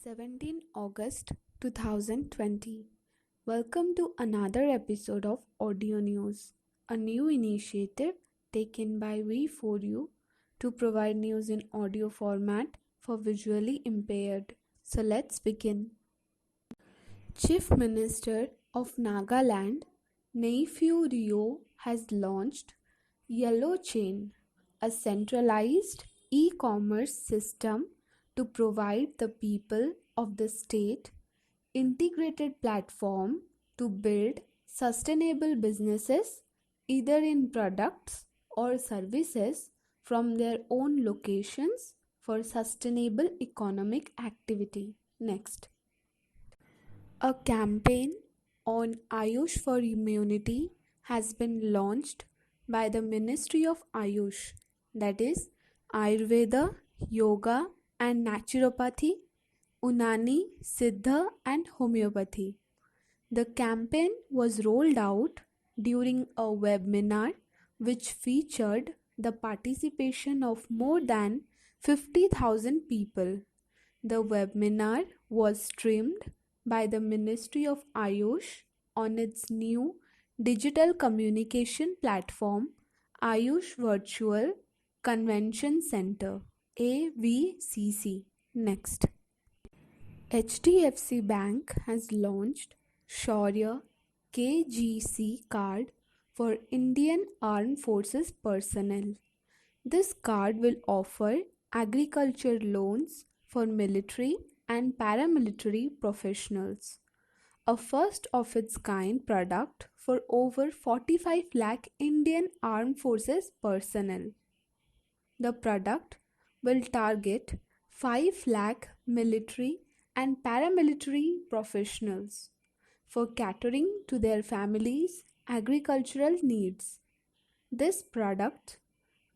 17 August 2020. Welcome to another episode of Audio News, a new initiative taken by We4U to provide news in audio format for visually impaired. So let's begin. Chief Minister of Nagaland, Neiphiu Rio, has launched Yellow Chain, a centralized e-commerce system to provide the people of the state integrated platform to build sustainable businesses either in products or services from their own locations for sustainable economic activity. Next. A campaign on Ayush for Immunity has been launched by the Ministry of Ayush, that is, Ayurveda, Yoga, and Naturopathy, Unani, Siddha, and Homeopathy. The campaign was rolled out during a webinar which featured the participation of more than 50,000 people. The webinar was streamed by the Ministry of Ayush on its new digital communication platform, Ayush Virtual Convention Center, AVCC. Next. HDFC Bank has launched Shaurya KGC card for Indian Armed Forces personnel. This card will offer agriculture loans for military and paramilitary professionals, a first of its kind product for over 45 lakh Indian Armed Forces personnel. The product will target 5 lakh military and paramilitary professionals for catering to their families' agricultural needs. This product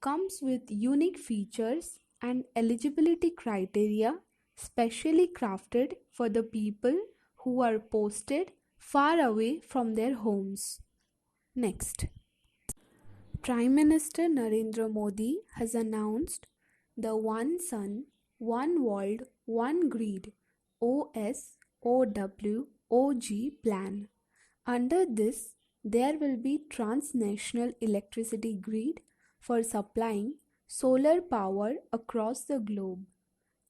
comes with unique features and eligibility criteria specially crafted for the people who are posted far away from their homes. Next. Prime Minister Narendra Modi has announced the One Sun, One World, One Grid OSOWOG plan. Under this, there will be transnational electricity grid for supplying solar power across the globe.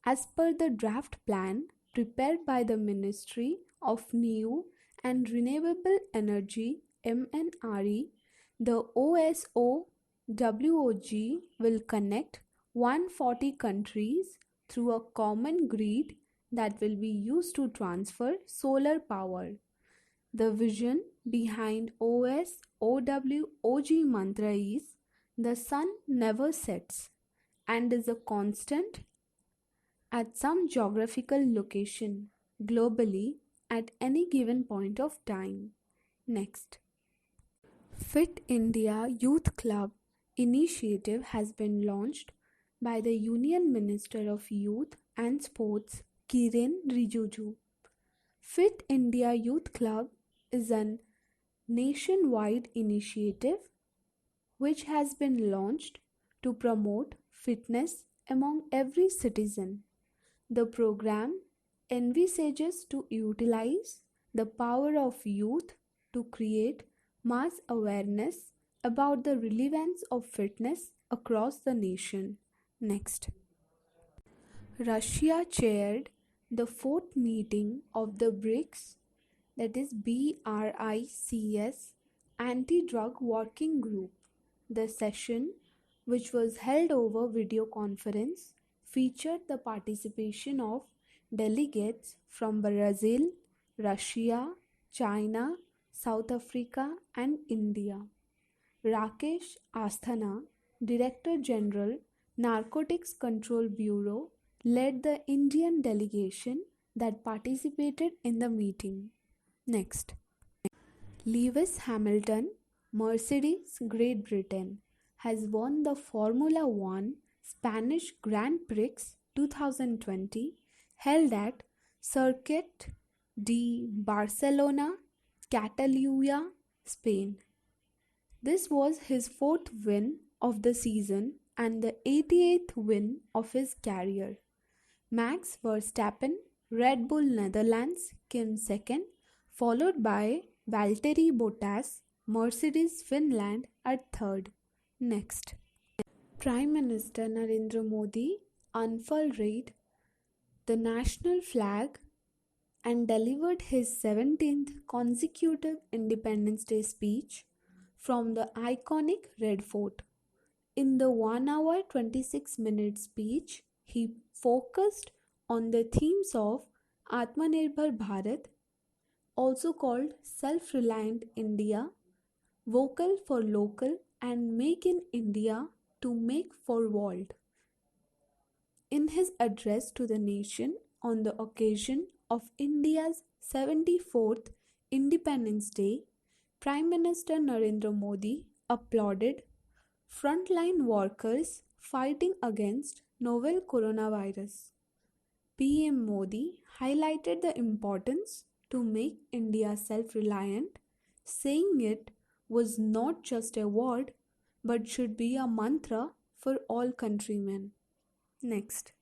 As per the draft plan prepared by the Ministry of New and Renewable Energy MNRE, the OSOWOG will connect 140 countries through a common grid that will be used to transfer solar power. The vision behind OSOWOG mantra is the sun never sets and is a constant at some geographical location globally at any given point of time. Next. Fit India Youth Club initiative has been launched by the Union Minister of Youth and Sports, Kiren Rijiju. Fit India Youth Club is a nationwide initiative which has been launched to promote fitness among every citizen. The program envisages to utilize the power of youth to create mass awareness about the relevance of fitness across the nation. Next. Russia chaired the fourth meeting of the BRICS, that is BRICS, Anti-Drug Working Group. The session, which was held over video conference, featured the participation of delegates from Brazil, Russia, China, South Africa, and India. Rakesh Asthana, Director General, Narcotics Control Bureau, led the Indian delegation that participated in the meeting. Next. Lewis Hamilton, Mercedes, Great Britain, has won the Formula One Spanish Grand Prix 2020 held at Circuit de Barcelona, Catalunya, Spain. This was his fourth win of the season and the 88th win of his career. Max Verstappen Red Bull Netherlands came second, followed by Valtteri Bottas, Mercedes Finland at third. Next, Prime Minister Narendra Modi unfurled the national flag and delivered his 17th consecutive Independence Day speech from the iconic Red Fort. In the 1 hour 26-minute speech, he focused on the themes of Atmanirbhar Bharat, also called Self-Reliant India, Vocal for Local, and Make in India to Make for World. In his address to the nation on the occasion of India's 74th Independence Day, Prime Minister Narendra Modi applauded frontline workers fighting against novel coronavirus. PM Modi highlighted the importance to make India self-reliant, saying it was not just a word but should be a mantra for all countrymen. Next,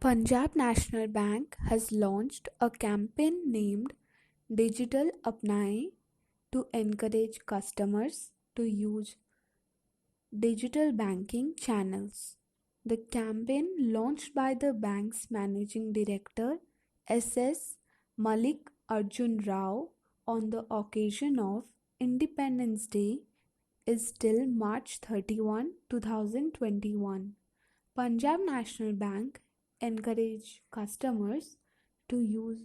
Punjab National Bank has launched a campaign named Digital Apnaye to encourage customers to use digital banking channels. The campaign, launched by the bank's managing director S.S. Malik Arjun Rao on the occasion of Independence Day, is till March 31, 2021. Punjab National Bank encourage customers to use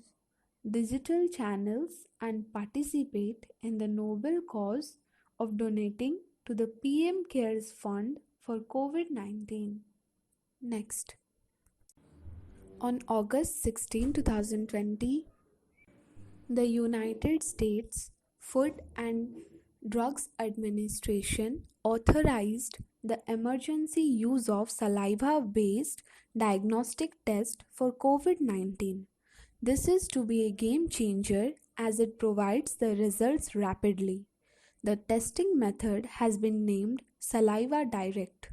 digital channels and participate in the noble cause of donating to the PM CARES Fund for COVID-19. Next, on August 16, 2020, the United States Food and Drugs Administration authorized the emergency use of saliva-based diagnostic test for COVID-19. This is to be a game changer as it provides the results rapidly. The testing method has been named Saliva Direct.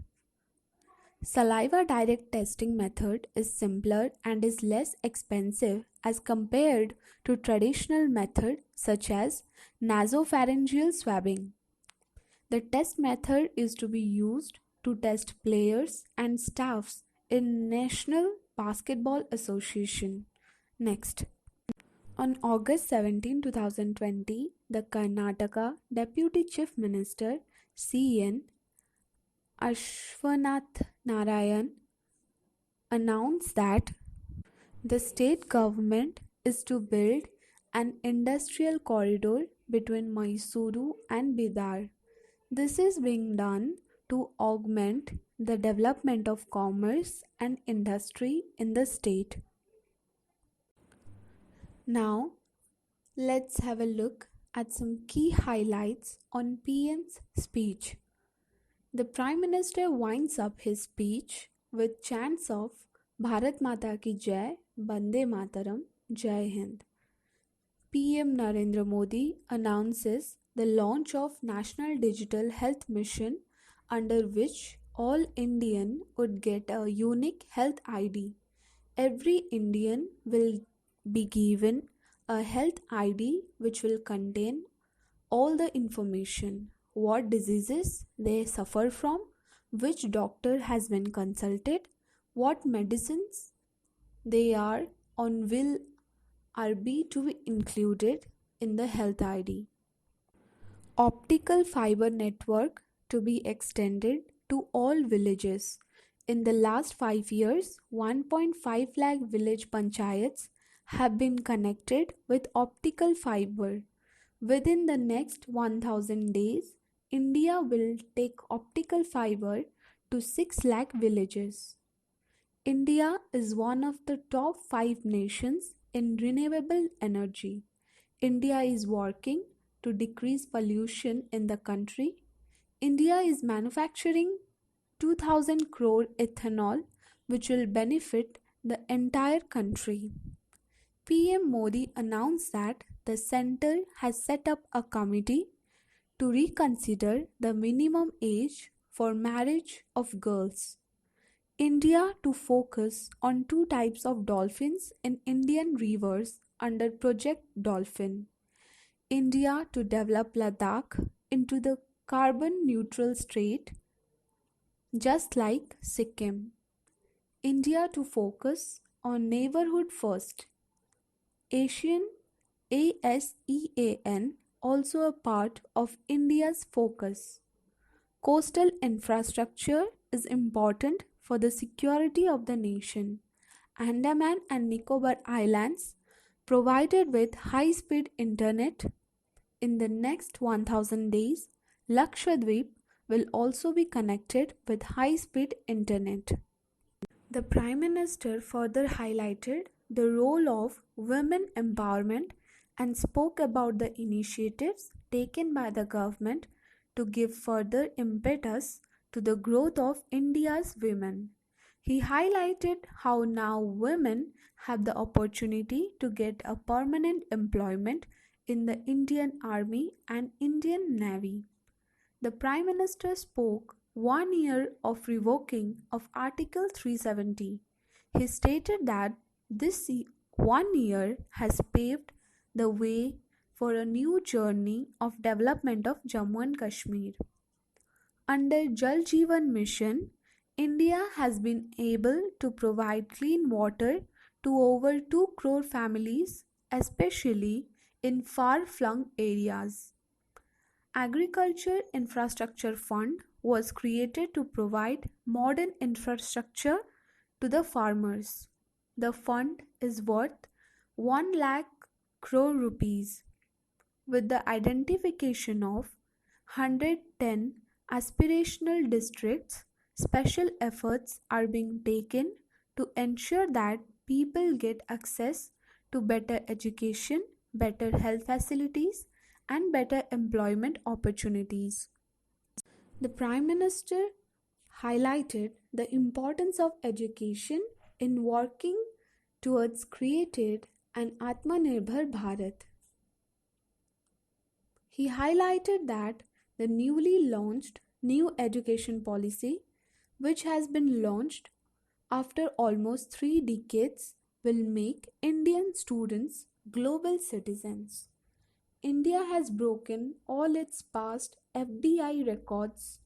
Saliva direct testing method is simpler and is less expensive as compared to traditional method such as nasopharyngeal swabbing. The test method is to be used to test players and staffs in National Basketball Association. Next, on August 17, 2020, the Karnataka Deputy Chief Minister C.N. Ashwanath Narayan announced that the state government is to build an industrial corridor between Mysuru and Bidar. This is being done to augment the development of commerce and industry in the state. Now, let's have a look at some key highlights on PM's speech. The Prime Minister winds up his speech with chants of Bharat Mata Ki Jai, Bande Mataram, Jai Hind. PM Narendra Modi announces the launch of National Digital Health Mission, under which all Indian would get a unique health ID. Every Indian will be given a health ID which will contain all the information: what diseases they suffer from, which doctor has been consulted, what medicines they are on will are be to be included in the health ID. Optical fiber network to be extended to all villages. In the last 5 years, 1.5 lakh village panchayats have been connected with optical fiber. Within the next 1000 days, India will take optical fiber to 6 lakh villages. India is one of the top 5 nations in renewable energy. India is working to decrease pollution in the country. India is manufacturing 2000 crore ethanol, which will benefit the entire country. PM Modi announced that the centre has set up a committee to reconsider the minimum age for marriage of girls. India to focus on two types of dolphins in Indian rivers under Project Dolphin. India to develop Ladakh into the carbon neutral state just like Sikkim. India to focus on neighborhood first. Asian ASEAN also a part of India's focus. Coastal infrastructure is important for the security of the nation. Andaman and Nicobar Islands provided with high-speed internet. In the next 1000 days, Lakshadweep will also be connected with high-speed internet. The Prime Minister further highlighted the role of women empowerment and spoke about the initiatives taken by the government to give further impetus to the growth of India's women. He highlighted how now women have the opportunity to get a permanent employment in the Indian Army and Indian Navy. The Prime Minister spoke 1 year of revoking of Article 370. He stated that this 1 year has paved the way for a new journey of development of Jammu and Kashmir. Under Jal Jeevan Mission, India has been able to provide clean water to over 2 crore families, especially in far-flung areas. Agriculture Infrastructure Fund was created to provide modern infrastructure to the farmers. The fund is worth 1 lakh crore rupees. With the identification of 110 aspirational districts, special efforts are being taken to ensure that people get access to better education, better health facilities, and better employment opportunities. The Prime Minister highlighted the importance of education in working towards creating an Atmanirbhar Bharat. He highlighted that the newly launched new education policy, which has been launched after almost 3 decades, will make Indian students global citizens. India has broken all its past FDI records.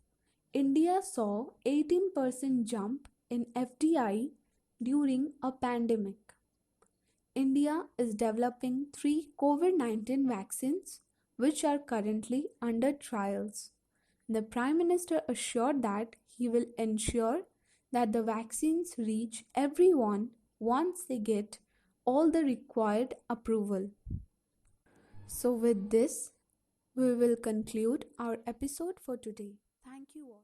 India saw 18% jump in FDI during a pandemic. India is developing 3 COVID-19 vaccines which are currently under trials. The Prime Minister assured that he will ensure that the vaccines reach everyone once they get all the required approval. So with this, we will conclude our episode for today. Thank you all.